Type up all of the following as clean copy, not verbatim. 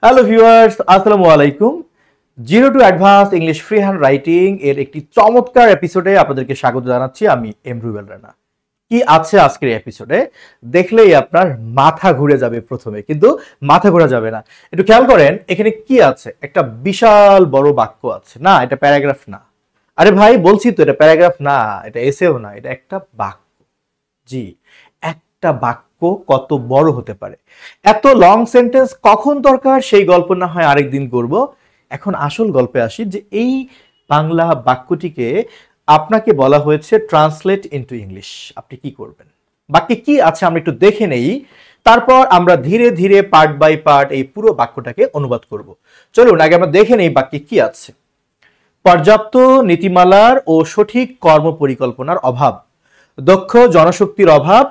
Hello viewers, আসসালামু আলাইকুম। Zero to advance English free hand writing এর একটি চমৎকার এপিসোডে আপনাদেরকে স্বাগত জানাচ্ছি। আমি রুবেল রানা। কি আছে আজকের এপিসোডে দেখলেই আপনার মাথা ঘুরে যাবে প্রথমে, কিন্তু মাথা ঘোরা যাবে না। একটু খেয়াল করেন এখানে কি আছে। একটা বিশাল বড় বাক্য আছে। না, এটা প্যারাগ্রাফ না। আরে ভাই বলছি তো, এটা প্যারাগ্রাফ না, এটা এসেও না, এটা একটা বাক্য। জি, একটা বাক্য কত বড় হতে পারে। এত লং সেন্টেন্স কখন দরকার সেই গল্প না হয় আরেকদিন করব। এখন আসল গল্পে আসি, যে এই বাংলা বাক্যটিকে আপনাকে বলা হয়েছে ট্রান্সলেট ইনটু ইংলিশ। আপনি কি করবেন? বাক্যে কি আছে আমরা একটু দেখে নেই, তারপর আমরা ধীরে ধীরে পার্ট বাই পার্ট এই পুরো বাক্যটাকে অনুবাদ করব। চলুন আগে আমরা দেখে নেই বাক্যে কি আছে। পর্যাপ্ত নীতিমালার ও সঠিক কর্ম পরিকল্পনার অভাব, দক্ষ জনশক্তির অভাব,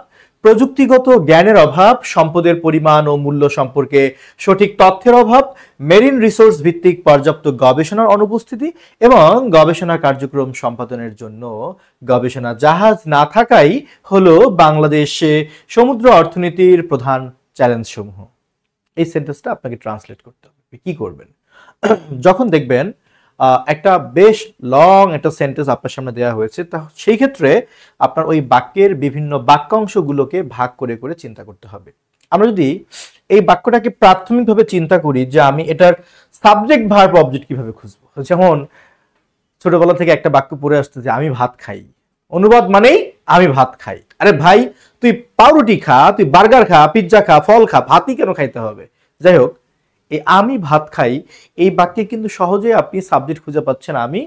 প্রযুক্তিগত জ্ঞানের অভাব, সম্পদের পরিমাণ ও মূল্য সম্পর্কে সঠিক তথ্যের অভাব, মেরিন রিসোর্স ভিত্তিক পর্যাপ্ত গবেষণার অনুপস্থিতি এবং গবেষণা কার্যক্রম সম্পাদনের জন্য গবেষণা জাহাজ না থাকাই হলো বাংলাদেশে সমুদ্র অর্থনীতির প্রধান চ্যালেঞ্জ সমূহ। এই সেন্টেন্সটা আপনাকে ট্রান্সলেট করতে হবে। কি করবেন? যখন দেখবেন একটা বেশ লং একটা সেন্টেন্স আপনার সামনে দেওয়া হয়েছে, তা সেই ক্ষেত্রে আপনার ওই বাক্যের বিভিন্ন বাক্যাংশগুলোকে ভাগ করে করে চিন্তা করতে হবে। আমরা যদি এই বাক্যটাকে প্রাথমিকভাবে চিন্তা করি যে আমি এটার সাবজেক্ট ভার্ব অবজেক্ট কিভাবে খুঁজবো, যেমন ছোটবেলা থেকে একটা বাক্য পড়ে আসছে যে আমি ভাত খাই। অনুবাদ মানেই আমি ভাত খাই। আরে ভাই, তুই পাউরুটি খা, তুই বার্গার খা, পিৎজা খা, ফল খা, ভাতই কেন খাইতে হবে? যাই হোক, এই আমি ভাত খাই এই বাক্যে কিন্তু সহজে আপনি সাবজেক্ট খুঁজে পাচ্ছেন আমি,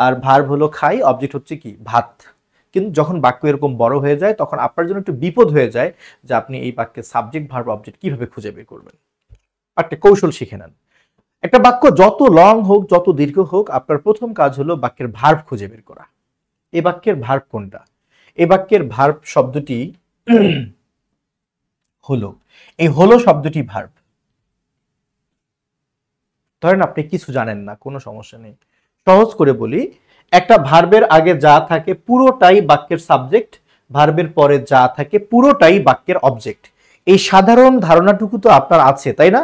আর ভার্ব হলো খাই, অবজেক্ট হচ্ছে কি ভাত। কিন্তু যখন বাক্য এরকম বড় হয়ে যায় তখন আপনার জন্য একটু বিপদ হয়ে যায় যে আপনি এই বাক্যের সাবজেক্ট ভার্ব অবজেক্ট কিভাবে খুঁজে বের করবেন। একটা কৌশল শিখে নেন। একটা বাক্য যত লং হোক, যত দীর্ঘ হোক, আপনার প্রথম কাজ হলো বাক্যের ভার্ব খুঁজে বের করা। এই বাক্যের ভার্ব কোনটা? এই বাক্যের ভার্ব শব্দটি হলো, এই হলো শব্দটি ভার্ব। ধরেন আপনি কিছু জানেন না, কোনো সমস্যা নেই, সহজ করে বলি, একটা ভার্বের আগে যা থাকে পুরোটাই বাক্যের সাবজেক্ট, ভার্বের পরে যা থাকে পুরোটাই বাক্যের অবজেক্ট। এই সাধারণ ধারণাটুকু তো আপনার আছে, তাই না?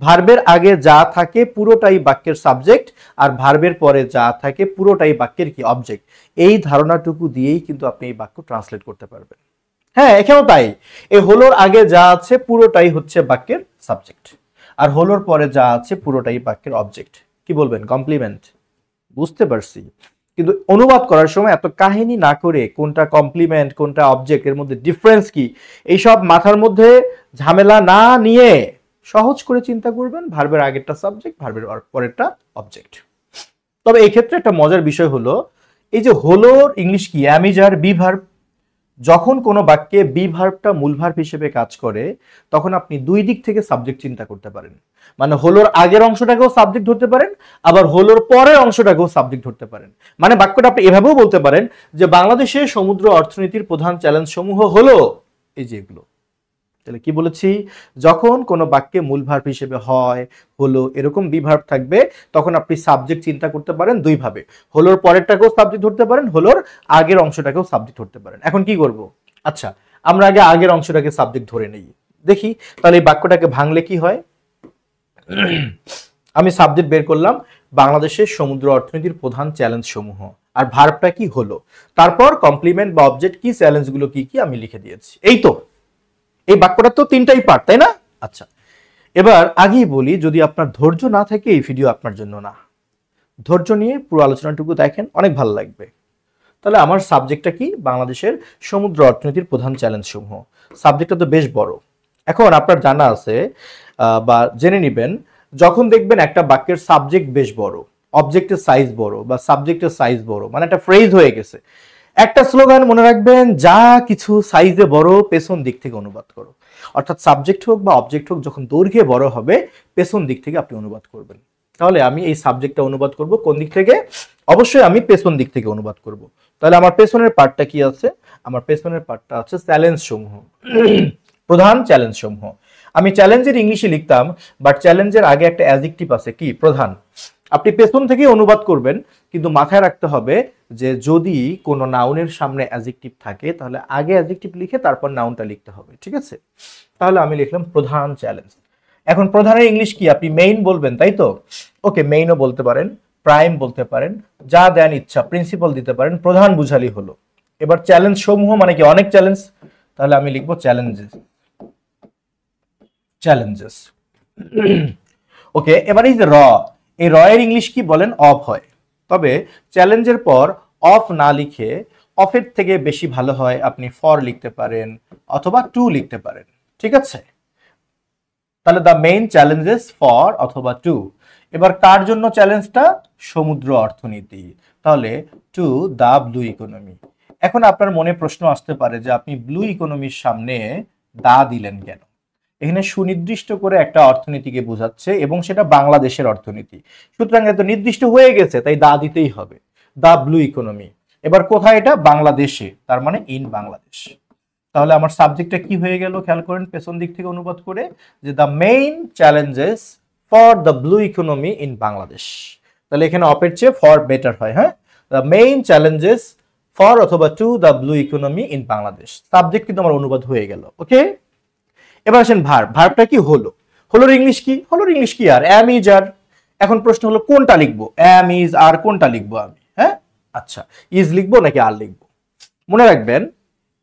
ভার্বের আগে যা থাকে পুরোটাই বাক্যের সাবজেক্ট, আর ভার্বের পরে যা থাকে পুরোটাই বাক্যের কি অবজেক্ট। এই ধারণাটুকু দিয়েই কিন্তু আপনি এই বাক্য ট্রান্সলেট করতে পারবেন। হ্যাঁ, এখানেও তাই। এই হলোর আগে যা আছে পুরোটাই হচ্ছে বাক্যের সাবজেক্ট, আর হলোর পরে যা আছে পুরোটাই বাক্যের অবজেক্ট। কি বলবেন? কমপ্লিমেন্ট। বুঝতে পারছি, কিন্তু অনুবাদ করার সময় এত কাহিনী না করে কোনটা কমপ্লিমেন্ট কোনটা অবজেক্ট এর মধ্যে ডিফারেন্স কি এইসব মাথার মধ্যে ঝামেলা না নিয়ে সহজ করে চিন্তা করবেন। ভার্বের আগেরটা সাবজেক্ট, ভার্বের পরেরটা অবজেক্ট। তবে এই ক্ষেত্রে একটা মজার বিষয় হলো, এই যে হলোর ইংলিশ কি? Amidst R be verb. যখন কোনো বাক্যে বি ভার্বটা মূল ভার্ব হিসেবে কাজ করে তখন আপনি দুই দিক থেকে সাবজেক্ট চিন্তা করতে পারেন। মানে হলোর আগের অংশটাকেও সাবজেক্ট ধরতে পারেন, আবার হলোর পরের অংশটাকেও সাবজেক্ট ধরতে পারেন। মানে বাক্যটা আপনি এভাবেও বলতে পারেন যে বাংলাদেশের সমুদ্র অর্থনীতির প্রধান চ্যালেঞ্জ সমূহ হলো এই যে এগুলো। তাহলে কি বলেছি? যখন কোনো বাক্যে মূল ভার্ব হিসেবে হয় হলো এরকম বি ভার্ব থাকবে তখন আপনি সাবজেক্ট চিন্তা করতে পারেন দুই ভাবে। হলোর পরেরটাকেও সাবজেক্ট ধরতে পারেন, হলোর আগের অংশটাকেও সাবজেক্ট ধরতে পারেন। এখন কি করব? আচ্ছা, আমরা আগে আগের অংশটাকে সাবজেক্ট ধরে নেই, দেখি তাহলে এই বাক্যটাকে ভাঙলে কি হয়। আমি সাবজেক্ট বের করলাম, বাংলাদেশের সমুদ্র অর্থনীতির প্রধান চ্যালেঞ্জ সমূহ, আর ভার্বটা কি? হলো। তারপর কমপ্লিমেন্ট বা অবজেক্ট কি, চ্যালেঞ্জগুলো কি কি আমি লিখে দিয়েছি। এই তো, এই বাক্যটা তো তিনটাই পার্ট, তাই না? আচ্ছা, এবার আগেই বলি, যদি আপনার ধৈর্য না থাকে এই ভিডিও আপনার জন্য না। ধৈর্য নিয়ে পুরো আলোচনাটুকু দেখেন, অনেক ভালো লাগবে। তাহলে আমার সাবজেক্টটা কি? বাংলাদেশের সমুদ্র অর্থনীতির প্রধান চ্যালেঞ্জ সমূহ। সাবজেক্টটা তো বেশ বড়। এখন আপনার জানা আছে বা জেনে নেবেন, যখন দেখবেন একটা বাক্যের সাবজেক্ট বেশ বড়, অবজেক্টের সাইজ বড় বা সাবজেক্টের সাইজ বড়, মানে একটা ফ্রেজ হয়ে গেছে, একটা স্লোগান মনে রাখবেন, যা কিছু সাইজে বড় পেছন দিক থেকে অনুবাদ করো। অর্থাৎ সাবজেক্ট হোক বা অবজেক্ট হোক, যখন দৈর্ঘ্যে বড় হবে পেছন দিক থেকে আপনি অনুবাদ করবেন। তাহলে আমি এই সাবজেক্টটা অনুবাদ করব কোন দিক থেকে? অবশ্যই আমি পেছন দিক থেকে অনুবাদ করব। তাহলে আমার পেছনের পার্টটা কি আছে? আমার পেছনের পার্টটা আছে চ্যালেঞ্জ সমূহ, প্রধান চ্যালেঞ্জ সমূহ। আমি চ্যালেঞ্জের ইংলিশে লিখতাম, বাট চ্যালেঞ্জের আগে একটা অ্যাডজেক্টিভ আছে কি? প্রধান। আপনি পেছন থেকে অনুবাদ করবেন, কিন্তু মাথায় রাখতে হবে যে যদি কোনো নাউনের সামনে অ্যাডজেক্টিভ থাকে তাহলে আগে অ্যাডজেক্টিভ লিখে তারপর নাউনটা লিখতে হবে, ঠিক আছে? তাহলে আমি লিখলাম প্রধান চ্যালেঞ্জ। এখন প্রধানের ইংলিশ কি? আপনি মেইন বলবেন, তাই তো? ওকে, মেইনও বলতে পারেন, প্রাইম বলতে পারেন, যা দেন ইচ্ছা, প্রিন্সিপাল দিতে পারেন, প্রধান বুঝালি হলো। এবার চ্যালেঞ্জ সমূহ মানে কি? অনেক চ্যালেঞ্জ, তাহলে আমি লিখবো চ্যালেঞ্জেস। চ্যালেঞ্জেস। ওকে, এবার এই যে এই এর ইংলিশ কি বলেন? অফ হয়। তবে চ্যালেঞ্জের পর অফ না লিখে অফের থেকে বেশি ভালো হয় আপনি ফর লিখতে পারেন অথবা টু লিখতে পারেন, ঠিক আছে? তাহলে দ্য মেইন চ্যালেঞ্জেস ফর অথবা টু। এবার কার জন্য চ্যালেঞ্জটা? সমুদ্র অর্থনীতি, তাহলে টু দ্য ব্লু ইকোনমি। এখন আপনার মনে প্রশ্ন আসতে পারে যে আপনি ব্লু ইকোনমির সামনে দা দিলেন কেন? এখানে সুনির্দিষ্ট করে একটা অর্থনীতিকে বোঝাচ্ছে এবং সেটা বাংলাদেশের অর্থনীতি, সুতরাং এত নির্দিষ্ট হয়ে গেছে, তাই দা দিতেই হবে, দা ব্লু ইকোনমি। এবার কোথায় এটা? বাংলাদেশে, তার মানে ইন বাংলাদেশ। তাহলে আমার সাবজেক্টটা কি হয়ে গেল? খেয়াল করেন পেছন দিক থেকে অনুবাদ করে, যে the main challenges for the blue economy in Bangladesh. তাহলে এখানে অপের চেয়ে ফর বেটার হয়, হ্যাঁ? দ্য মেইন চ্যালেঞ্জেস ফর অথবা to the blue economy in Bangladesh. Subject কিন্তু আমার অনুবাদ হয়ে গেল। ওকে, এবার আসেন ভার্ব। ভার্বটা কি? হলো। হলোর ইংলিশ কি? হলোর ইংলিশ কি? আর অ্যাম, ইজ, আর। এখন প্রশ্ন হলো কোনটা লিখবো? অ্যাম, ইজ, আর কোনটা লিখবো আমি? হ্যাঁ, আচ্ছা, ইজ লিখবো নাকি আর লিখবো? মনে রাখবেন,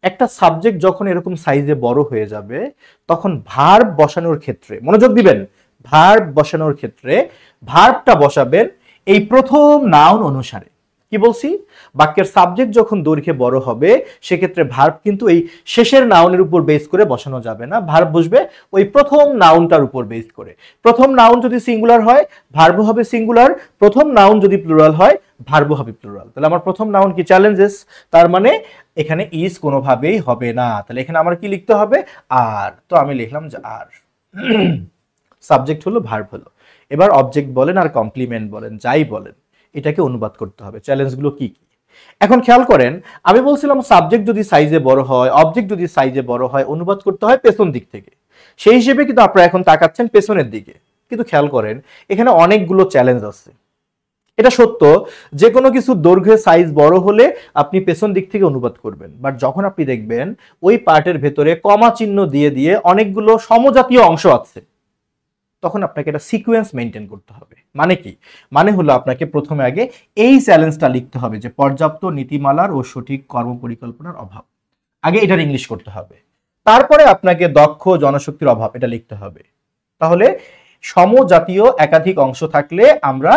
একটা সাবজেক্ট যখন এরকম সাইজে বড় হয়ে যাবে তখন ভার্ব বসানোর ক্ষেত্রে মনোযোগ দিবেন। ভার্ব বসানোর ক্ষেত্রে ভার্বটা বসাবেন এই প্রথম নাউন অনুসারে। কি বলছি? বাক্যের সাবজেক্ট যখন দৈর্ঘ্যে বড় হবে সেক্ষেত্রে ভার্ব কিন্তু এই শেষের নাউনের উপর বেস করে বসানো যাবে না, ভার্ব বসবে ওই প্রথম নাউনটার উপর বেস করে। প্রথম নাউন যদি সিঙ্গুলার হয় ভার্ব হবে সিঙ্গুলার, প্রথম নাউন যদি প্লুরাল হয় ভার্ব হবে প্লুরাল। তাহলে আমার প্রথম নাউন কি? চ্যালেঞ্জেস, তার মানে এখানে ইজ কোনোভাবেই হবে না, তাহলে এখানে আমার কি লিখতে হবে? আর। তো আমি লিখলাম যে আর। সাবজেক্ট হলো, ভার্ব হলো। এবার অবজেক্ট বলেন আর কমপ্লিমেন্ট বলেন, যাই বলেন, এটাকে অনুবাদ করতে হবে। চ্যালেঞ্জগুলো কি কি? এখন খেয়াল করেন, আমি বলছিলাম সাবজেক্ট যদি সাইজে বড় হয়, অবজেক্ট যদি সাইজে বড় হয়, অনুবাদ করতে হয় পেছন দিক থেকে। সেই হিসেবে কিন্তু আপনারা এখন তাকাচ্ছেন পেছনের দিকে, কিন্তু খেয়াল করেন এখানে অনেকগুলো চ্যালেঞ্জ আছে। এটা সত্য, যে কোনো কিছু দৈর্ঘ্যের সাইজ বড় হলে আপনি পেছন দিক থেকে অনুবাদ করবেন, বাট যখন আপনি দেখবেন ওই পার্টের ভেতরে কমা চিহ্ন দিয়ে দিয়ে অনেকগুলো সমজাতীয় অংশ আছে, তখন আপনাকে এটা সিকোয়েন্স মেনটেন করতে হবে। মানে কি? মানে হলো আপনাকে প্রথমে আগে এই চ্যালেঞ্জটা লিখতে হবে যে পর্যাপ্ত নীতিমালার ও সঠিক কর্মপরিকল্পনার অভাব, আগে এটার ইংলিশ করতে হবে। তারপরে আপনাকে দক্ষ জনশক্তির অভাব, এটা লিখতে হবে। তাহলে সমজাতীয় একাধিক অংশ থাকলে আমরা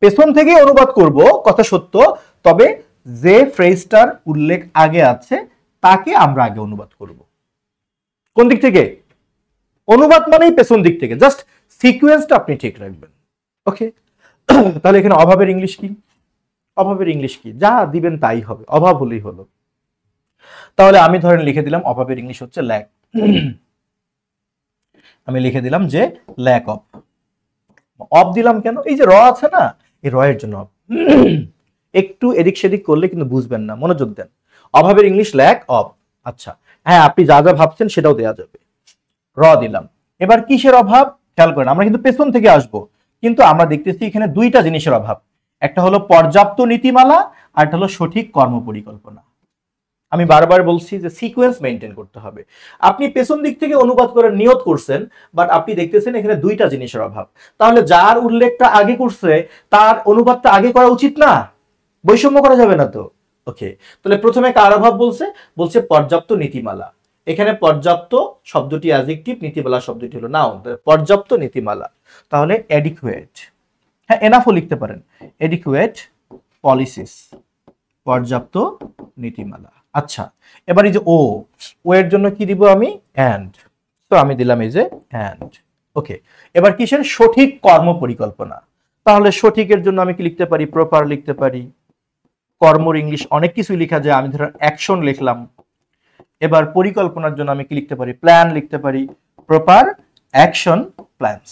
পেছন থেকে অনুবাদ করব, কথা সত্য, তবে যে ফ্রেজটার উল্লেখ আগে আছে তাকে আমরা আগে অনুবাদ করব। কোন দিক থেকে? অনুবাদ মানেই পেছন দিক থেকে, জাস্ট সিকোয়েন্সটা আপনি ঠিক রাখবেন। ওকে, তাহলে এখানে অভাবের ইংলিশ কি? অভাবের ইংলিশ কি? যা দিবেন তাই হবে, অভাব হলেই হলো। তাহলে আমি ধরেন লিখে দিলাম অভাবের ইংলিশ হচ্ছে ল্যাক। আমি লিখে দিলাম যে ল্যাক অফ। অফ দিলাম কেন? এই যে র আছে না, এই র এর জন্য। একটু এদিক সেদিক করলে কিন্তু বুঝবেন না, মনোযোগ দেন। অভাবের ইংলিশ ল্যাক অফ। আচ্ছা, হ্যাঁ, আপনি যা যা ভাবছেন সেটাও দেওয়া যাবে। র দিলাম। এবার কিসের অভাব? খেয়াল করেন, আমরা কিন্তু পেছন থেকে আসব, কিন্তু আমরা দেখতেছি এখানে দুইটা জিনিসের অভাব। একটা হলো পর্যাপ্ত নীতিমালা, আর একটা হলো সঠিক কর্মপরিকল্পনা। আমি বারবার বলছি যে সিকোয়েন্স মেনটেন করতে হবে। আপনি পেছন দিক থেকে অনুবাদ করে নিয়ত করছেন, বাট আপনি দেখতেছেন এখানে দুইটা জিনিসের অভাব। তাহলে যার উল্লেখটা আগে করছে তার অনুবাদটা আগে করা উচিত না? বৈষম্য করা যাবে না তো। ওকে, তাহলে প্রথমে কার অভাব বলছে? বলছে পর্যাপ্ত নীতিমালা। এখানে পর্যাপ্ত শব্দটি অ্যাডজেক্টিভ, নীতিমালা শব্দটি হলো নাউন। পর্যাপ্ত নীতিমালা, তাহলে অ্যাডিকুয়েট, হ্যাঁ এনাফও লিখতে পারেন, অ্যাডিকুয়েট পলিসিস, পর্যাপ্ত নীতিমালা। আচ্ছা, এবার এই যে ও এর জন্য কি দিব আমি? অ্যান্ড। তো আমি দিলাম এই যে অ্যান্ড। ওকে, এবার কিসের? সঠিক কর্ম পরিকল্পনা। তাহলে সঠিকের জন্য আমি কি লিখতে পারি? প্রপার লিখতে পারি। কর্মর ইংলিশ অনেক কিছু লেখা যায়, আমি ধরেন অ্যাকশন লিখলাম। এবার পরিকল্পনার জন্য আমি কি লিখতে পারি? প্ল্যান লিখতে পারি, proper action plans.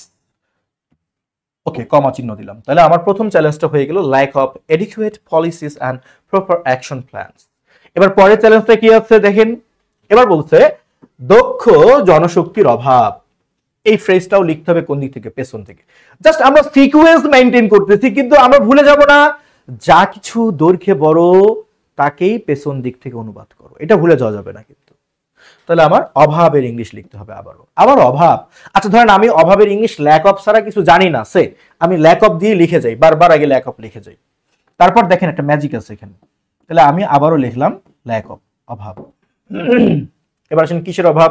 Okay, comma চিহ্ন দিলাম। তাহলে আমার প্রথম চ্যালেঞ্জটা হয়ে গেল lack of adequate policies and proper action plans. এবার পরের চ্যালেঞ্জটা কি আছে দেখেন, এবার বলছে দক্ষ জনশক্তির অভাব। এই ফ্রেজটাও লিখতে হবে কোন দিক থেকে? পেছন থেকে। জাস্ট আমরা সিকোয়েন্স মেইনটেইন করতেছি, কিন্তু আমরা ভুলে যাব না যা কিছু দৈর্ঘ্যে বড় তাকেই পেছন দিক থেকে অনুবাদ করো, এটা ভুলে যাওয়া যাবে না কিন্তু। তাহলে আমার অভাবের ইংলিশ লিখতে হবে আবার অভাব। আচ্ছা ধরেন আমি অভাবের ইংলিশ ল্যাক অফ ছাড়া কিছু জানি না, সে আমি ল্যাক অফ দিয়ে লিখে যাই, বারবার আগে ল্যাক অফ লিখে যাই। তারপর দেখেন একটা ম্যাজিক আছে এখানে, তাহলে আমি আবারও লিখলাম ল্যাক অফ, অভাব। এবার আসেন কিসের অভাব?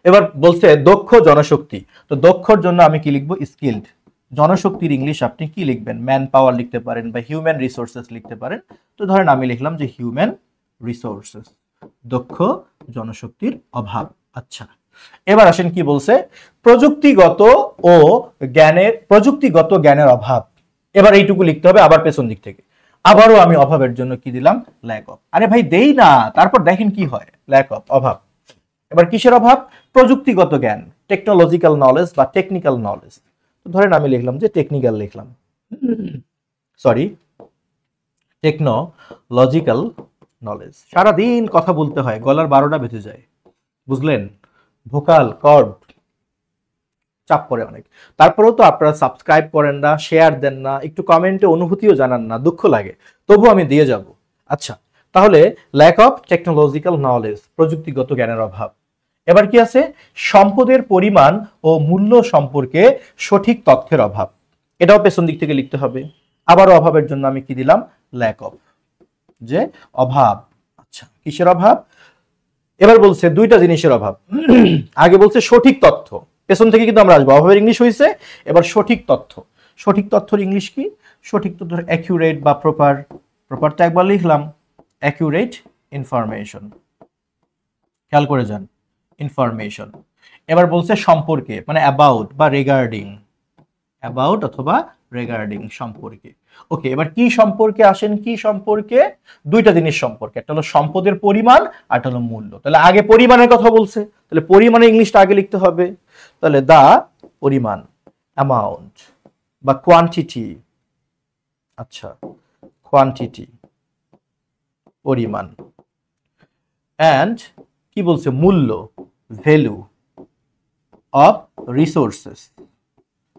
এবার বলছে দক্ষ জনশক্তি, তো দক্ষর জন্য আমি কি লিখবো? স্কিলড। জনশক্তির ইংলিশ আপনি কি লিখবেন? ম্যান পাওয়ার লিখতে পারেন বা হিউম্যান রিসোর্সেস লিখতে পারেন। তো ধরেন আমি লিখলাম যে হিউম্যান রিসোর্সেস, দক্ষ জনশক্তির অভাব। আচ্ছা এবার আসেন কি বলছে? প্রযুক্তিগত জ্ঞানের অভাব। এবার এইটুকু লিখতে হবে আবার পেছন দিক থেকে। আবারও আমি অভাবের জন্য কি দিলাম? Lack of. আরে ভাই দেই না, তারপর দেখেন কি হয়, ল্যাক অফ, অভাব। এবার কিসের অভাব? প্রযুক্তিগত জ্ঞান, টেকনোলজিক্যাল নলেজ বা টেকনিক্যাল নলেজ। ধরেন আমি লিখলাম যে টেকনিক্যাল লিখলাম, সরি টেকনোলজিক্যাল নলেজ। সারাদিন কথা বলতে হয়, গলার 12টা বেজে যায়, বুঝলেন? ভোকাল কর্ড চাপ পড়ে অনেক। তারপরেও তো আপনারা সাবস্ক্রাইব করেন না, শেয়ার দেন না, একটু কমেন্টে অনুভূতিও জানান না, দুঃখ লাগে, তবু আমি দিয়ে যাব। আচ্ছা তাহলে ল্যাক অফ টেকনোলজিক্যাল নলেজ, প্রযুক্তিগত জ্ঞানের অভাব। এবার কি আছে? সম্পদের পরিমাণ ও মূল্য সম্পর্কে সঠিক তথ্যের অভাব। এটাও পেছন দিক থেকে লিখতে হবে। আবারও অভাবের জন্য আমি কি দিলাম? ল্যাক অফ, যে অভাব। আচ্ছা কিসের অভাব? এবার বলছে দুইটা জিনিসের অভাব। আগে বলছে সঠিক তথ্য, পেছন থেকে কিন্তু আমরা আসবো, অভাবের ইংলিশ হয়েছে, এবার সঠিক তথ্য। সঠিক তথ্যের ইংলিশ কি? সঠিক তথ্য অ্যাকিউরেট বা প্রপার। প্রপারটা একবার লিখলাম, অ্যাকিউরেট ইনফরমেশন। খেয়াল করে যান, ইনফরমেশন। এবার বলছে সম্পর্কে, মানে অ্যাবাউট বা রিগার্ডিং, অ্যাবাউট অথবা রিগার্ডিং, সম্পর্কে। ওকে এবার কি সম্পর্কে আসেন? কি সম্পর্কে? দুইটা জিনিস সম্পর্কে, একটা হলো সম্পদের পরিমাণ আর একটা হলো মূল্য। তাহলে আগে পরিমাণের কথা বলছে, তাহলে পরিমাণের ইংলিশটা আগে লিখতে হবে। তাহলে দা পরিমাণ, অ্যামাউন্ট বা কোয়ান্টিটি। আচ্ছা কোয়ান্টিটি, পরিমাণ। অ্যান্ড কি বলছে? মূল্য, ভ্যালু অফ রিসোর্সেস,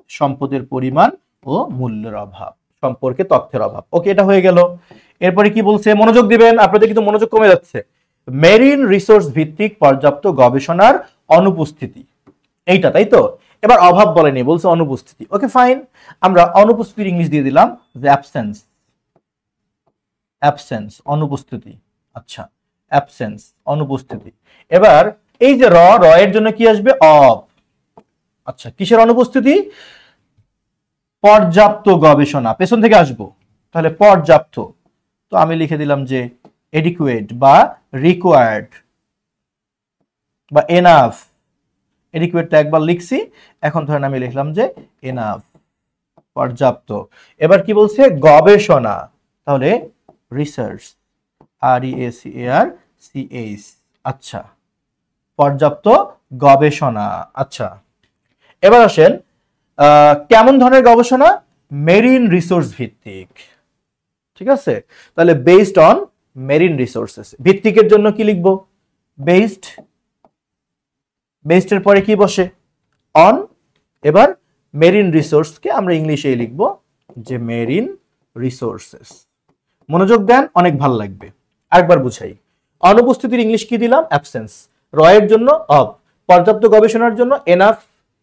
সম্পদের পরিমাণ ও মূল্যের অভাব, সম্পর্কে তথ্যের অভাব। ওকে এটা হয়ে গেল। এরপরে কি বলছে? মনোযোগ দিবেন, আপনাদের কিন্তু মনোযোগ কমে যাচ্ছে। মেরিন রিসোর্স ভিত্তিক পর্যাপ্ত গবেষণার অনুপস্থিতি, এইটা তাই তো। এবার অভাব বলেনি, বলছে অনুপস্থিতি। ওকে ফাইন, আমরা অনুপস্থিতির ইংলিশ দিয়ে দিলাম যে অ্যাবসেন্স। অ্যাবসেন্স, অনুপস্থিতি। আচ্ছা অ্যাবসেন্স, অনুপস্থিতি। এবার এই যে র এর জন্য কি আসবে? অফ। আচ্ছা কিসের অনুপস্থিতি? পর্যাপ্ত গবেষণা, পেছন থেকে আসবো, তাহলে পর্যাপ্ত। তো আমি লিখে দিলাম যে এডিকুয়েট বা রিকোয়ার্ড বা এনাফ। এডিকুয়েটটা একবার লিখছি, এখন ধরেন আমি লিখলাম যে এনাফ, পর্যাপ্ত। এবার কি বলছে? গবেষণা, তাহলে রিসার্চ, RESEARCH। আচ্ছা পর্যাপ্ত গবেষণা। আচ্ছা এবার আসেন কেমন ধরনের গবেষণা? মেরিন রিসোর্স ভিত্তিক, ঠিক আছে। তাহলে বেসড অন মেরিন রিসোর্সেস। ভিত্তিকের জন্য কি লিখবো? বেসড। বেসড এর পরে কি বসে? অন। এবার মেরিন রিসোর্সকে আমরা ইংলিশে লিখবো যে মেরিন রিসোর্সেস। মনোযোগ দেন, অনেক ভালো লাগবে। আরেকবার বুঝাই। অনুপস্থিতির ইংলিশ কি দিলাম? অ্যাবসেন্স। রয়ের জন্য অফ, পর্যাপ্ত গবেষণার জন্য এনাফ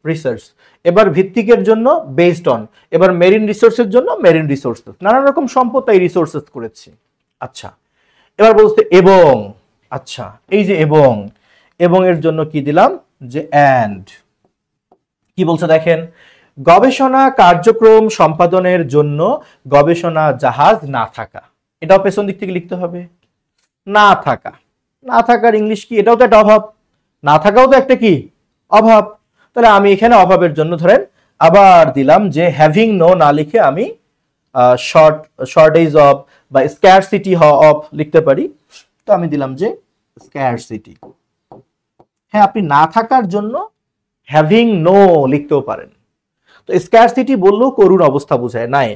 রিসার্চ। এবার ভিত্তিকের জন্য বেসড অন, এবার মেরিন রিসোর্সের জন্য মেরিন রিসোর্সেস। নানা রকম সম্পদ তাই রিসোর্সেস করেছি। আচ্ছা এবার বলতে এবং। আচ্ছা এই যে এবং, এবং এর জন্য কি দিলাম? যে অ্যান্ড। কি বলছে দেখেন, গবেষণা কার্যক্রম সম্পাদনের জন্য গবেষণা জাহাজ না থাকা। এটাও পেছন দিক থেকে লিখতে হবে, না থাকা। না থাকার ইংলিশ কি? এটাও তো একটা অভাব, না থাকাও তো একটা কি? অভাব। তাহলে আমি এখানে অভাবের জন্য ধরেন আবার দিলাম যে হ্যাভিং নো না লিখে আমি শর্টেজ অফ বা স্ক্যারসিটি অফ লিখতে পারি। তো আমি দিলাম যে স্ক্যারসিটি। হ্যাঁ আপনি না থাকার জন্য হ্যাভিং নো লিখতেও পারেন। তো স্ক্যারসিটি বললেও করুণ অবস্থা বোঝায়, নাই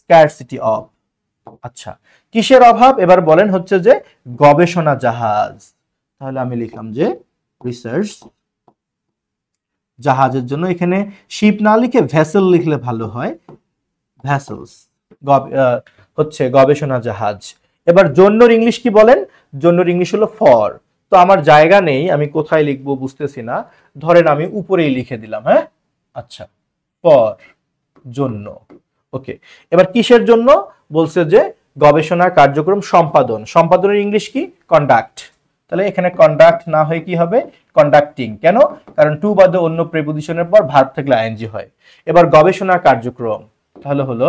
স্ক্যারসিটি অফ। আচ্ছা কিসের অভাব? এবার বলেন হচ্ছে যে গবেষণা জাহাজ। তাহলে আমি লিখলাম যে রিসার্চ। জাহাজের জন্য এখানে শিপ না লিখে ভেসেল লিখলে ভালো হয়, ভেসেলস হচ্ছে গবেষণা জাহাজ। এবার জন্যর ইংলিশ কি বলেন? জন্যর ইংলিশ হলো ফর। তো আমার জায়গা নেই, আমি কোথায় লিখবো বুঝতেছি না, ধরেন আমি উপরেই লিখে দিলাম। হ্যাঁ, আচ্ছা, ফর, জন্য। ওকে, এবার কিসের জন্য বলছে যে গবেষণা কার্যক্রম সম্পাদন, সম্পাদনের ইংলিশ কি? কন্ডাক্ট। তাহলে এখানে কন্ডাক্ট না হয়ে কি হবে? কন্ডাক্টিং। কেন? কারণ টু বাদে অন্য প্রিপোজিশনের পর ভার্ব থাকলে আইএনজি হয়। এবার গবেষণা কার্যক্রম তাহলে হলো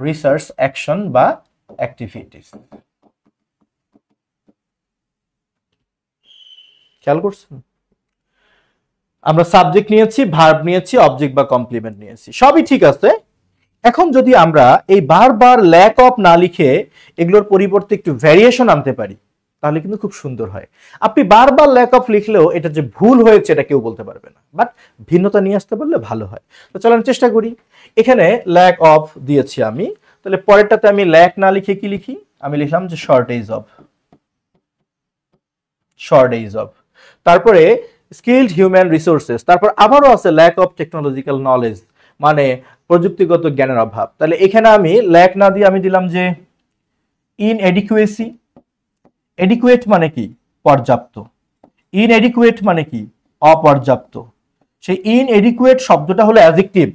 রিসার্চ অ্যাকশন বা অ্যাক্টিভিটিস। খেয়াল করছেন? আমরা সাবজেক্ট নিয়েছি, ভার্ব নিয়েছি, অবজেক্ট বা কমপ্লিমেন্ট নিয়েছি, সবই ঠিক আছে। এখন যদি আমরা এই বারবার ল্যাক অফ না লিখে এগুলোর পরিবর্তে একটু ভ্যারিয়েশন আনতে পারি তাহলে কিন্তু খুব সুন্দর হয়। আপনি বারবার ল্যাক অফ লিখলেও এটা যে ভুল হয়েছে এটা কেউ বলতে পারবে না, বাট ভিন্নতা নিয়ে আসতে পারলে ভালো হয়। তো চলেন চেষ্টা করি। এখানে ল্যাক অফ দিয়েছি আমি, তাহলে পরেরটাতে আমি ল্যাক না লিখে কি লিখি? আমি লিখলাম যে শর্টেজ অফ, শর্টেজ অফ। তারপরে স্কিলড হিউম্যান রিসোর্সেস, তারপর আবারও আছে ল্যাক অফ টেকনোলজিক্যাল নলেজ, মানে প্রযুক্তিগত জ্ঞানের অভাব। তাহলে এখানে আমি ল্যাক না দিয়ে আমি দিলাম যে ইনএডিকুয়েসি। এডিকুয়েট মানে কি? পর্যাপ্ত। ইনএডিকুয়েট মানে কি? অপর্যাপ্ত। সেই ইনএডিকুয়েট শব্দটা হলো অ্যাডজেক্টিভ,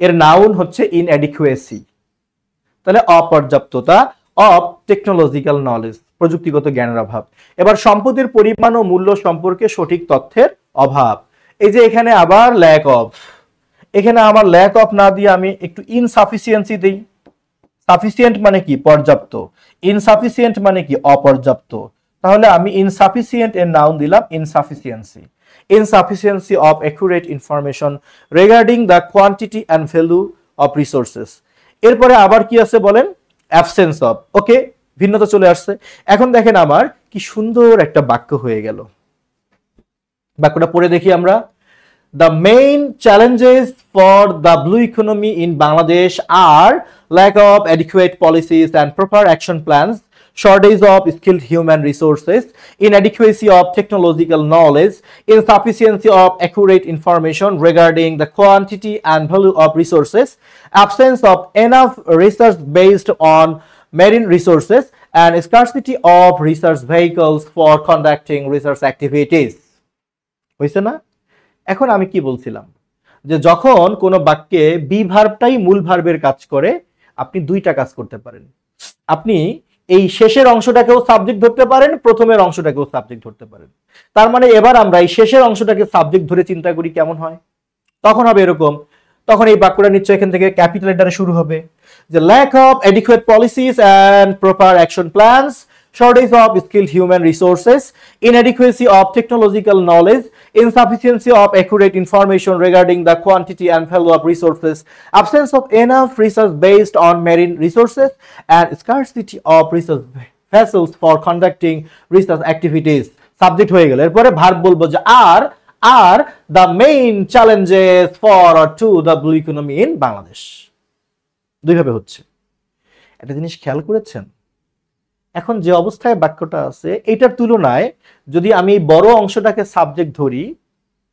এর নাউন হচ্ছে ইনএডিকুয়েসি। তাহলে অপর্যাপ্ততা, অফ টেকনোলজিক্যাল নলেজ, প্রযুক্তিগত জ্ঞানের অভাব। এবার সম্পদের পরিমাণ ও মূল্য সম্পর্কে সঠিক তথ্যের অভাব। এই যে এখানে আবার ল্যাক অফ, এখানে আমার ল্যাক অফ না দিয়ে আমি একটু ইনসাফিসিয়েন্সি দেই। সাফিসিয়েন্ট মানে কি? পর্যাপ্ত। ইনসাফিসিয়েন্ট মানে কি? অপর্যাপ্ত। তাহলে আমি ইনসাফিসিয়েন্ট এর নাউন দিলাম insufficiency. Insufficiency of accurate information regarding the quantity and value of resources. এরপরে আবার কি আছে বলেন? Absence of. ওকে, ভিন্নতা চলে আসছে। এখন দেখেন আমার কি সুন্দর একটা বাক্য হয়ে গেল। বাক্যটা পড়ে দেখি আমরা। The main challenges for the blue economy in Bangladesh are lack of adequate policies and proper action plans, shortage of skilled human resources, inadequacy of technological knowledge, insufficiency of accurate information regarding the quantity and value of resources, absence of enough research based on marine resources, and scarcity of research vehicles for conducting research activities. হইছে না? এখন আমি কি বলছিলাম যে যখন কোনো বাক্যে বি ভার্বটাই মূল ভার্বের কাজ করে আপনি দুইটা কাজ করতে পারেন। আপনি এই শেষের অংশটাকেও সাবজেক্ট ধরতে পারেন, প্রথমের অংশটাকেও সাবজেক্ট ধরতে পারেন। তার মানে এবার আমরা এই শেষের অংশটাকে সাবজেক্ট ধরে চিন্তা করি কেমন হয়। তখন হবে এরকম, তখন এই বাক্যটা নিশ্চয় এখান থেকে ক্যাপিটাল লেটারে শুরু হবে যে lack of adequate policies and proper action plans, shortage of skilled human resources, inadequacy of technological knowledge, insufficiency of accurate information regarding the quantity and value of resources, absence of enough research based on marine resources, and scarcity of research vessels for conducting research activities. Subject হয়ে গেল। এরপরে verb বলবো যে are the main challenges for or to the blue economy in Bangladesh. দুইভাবে হচ্ছে। একটা জিনিস খেয়াল করেছেন? এখন যে অবস্থায় বাক্যটা আছে এটার তুলনায় যদি আমি বড় অংশটাকে সাবজেক্ট ধরি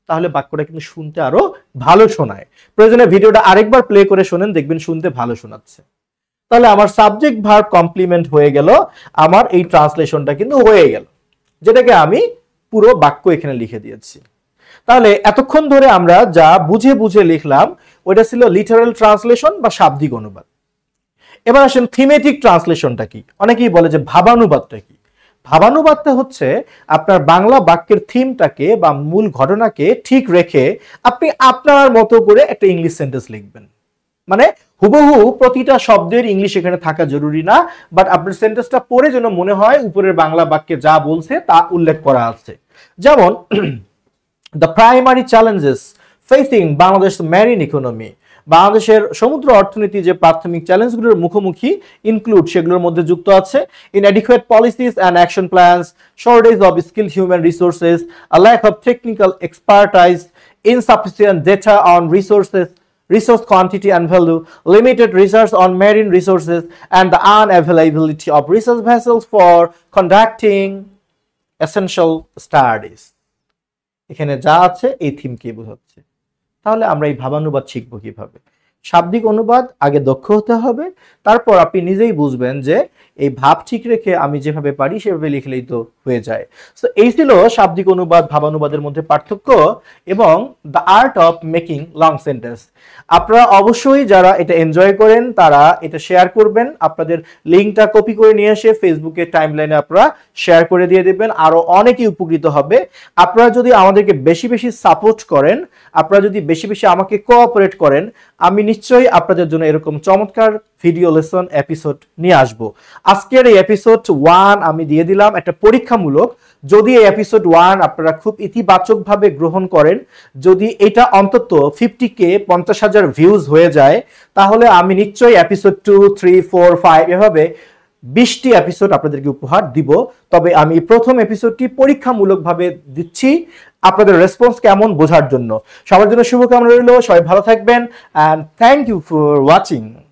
তাহলে বাক্যটা কিন্তু শুনতে আরো ভালো শোনায়। প্রয়োজনে ভিডিওটা আরেকবার প্লে করে শোনেন, দেখবেন শুনতে ভালো শোনাচ্ছে। তাহলে আমার সাবজেক্ট ভার্ব কমপ্লিমেন্ট হয়ে গেল, আমার এই ট্রান্সলেশনটা কিন্তু হয়ে গেল, যেটাকে আমি পুরো বাক্য এখানে লিখে দিয়েছি। তাহলে এতক্ষণ ধরে আমরা যা বুঝে বুঝে লিখলাম ওইটা ছিল লিটারাল ট্রান্সলেশন বা শাব্দিক অনুবাদ। এবার আসেন থিমেটিক ট্রান্সলেশনটা কি। অনেকেই বলে যে ভাবানুবাদটা কি। ভাবানুবাদটা হচ্ছে আপনার বাংলা বাক্যের থিমটাকে বা মূল ঘটনাকে ঠিক রেখে আপনি আপনার মতো করে একটা ইংলিশ সেন্টেন্স লিখবেন। মানে হুবহু প্রতিটা শব্দের ইংলিশ এখানে থাকা জরুরি না, বাট আপনার সেন্টেন্সটা পড়ে যেন মনে হয় উপরের বাংলা বাক্যে যা বলছে তা উল্লেখ করা আছে। যেমন the primary challenges facing Bangladesh marine economy, বাংলাদেশের সমুদ্র অর্থনীতি যে প্রাথমিক চ্যালেঞ্জগুলোর মুখোমুখি ইনক্লুড সেগুলোর মধ্যে যুক্ত আছে inadequate policies and action plans, shortage of skilled human resources, a lack of technical expertise, insufficient data on resources, resource quantity and value, limited research on marine resources, and the unavailability of research vessels for conducting essential studies. এখানে যা আছে এই থিমকে বোঝাচ্ছে। তাহলে আমরা এই ভাবানুবাদ শিখবো কিভাবে? শাব্দিক অনুবাদ আগে দক্ষ হতে হবে, তারপর আপনি নিজেই বুঝবেন যে এই ভাব ঠিক রেখে আমি যেভাবে পারি সেভাবে লিখলেই তো হয়ে যায়। সো এই ছিল শাব্দিক অনুবাদ ভাবানুবাদের মধ্যে পার্থক্য এবং the art of making long sentence. আপনারা অবশ্যই যারা এটা এনজয় করেন তারা এটা শেয়ার করবেন, আপনাদের লিঙ্কটা কপি করে নিয়ে এসে ফেসবুকে টাইমলাইনে আপনারা শেয়ার করে দিয়ে দেবেন, আরো অনেকেই উপকৃত হবে। আপনারা যদি আমাদেরকে বেশি বেশি সাপোর্ট করেন, আপনারা যদি বেশি বেশি আমাকে কোঅপারেট করেন, আমি নিশ্চয়ই আপনাদের জন্য এরকম চমৎকার ভিডিও লেসন এপিসোড নিয়ে আসব। আজকের এই এপিসোড 1 আমি দিয়ে দিলাম একটা পরীক্ষামূলক। যদি এই এপিসোড 1 আপনারা খুব ইতিবাচকভাবে গ্রহণ করেন, যদি এটা অন্তত 50K 50,000 ভিউজ হয়ে যায়, তাহলে আমি নিশ্চয়ই এপিসোড 2, 3, 4, 5 এভাবে 20টি এপিসোড আপনাদেরকে উপহার দিব। তবে আমি প্রথম এপিসোডটি পরীক্ষামূলকভাবে দিচ্ছি আপনাদের রেসপন্স কেমন বোঝার জন্য। সবার জন্য শুভকামনা রইল, সবাই ভালো থাকবেন, and thank you for watching.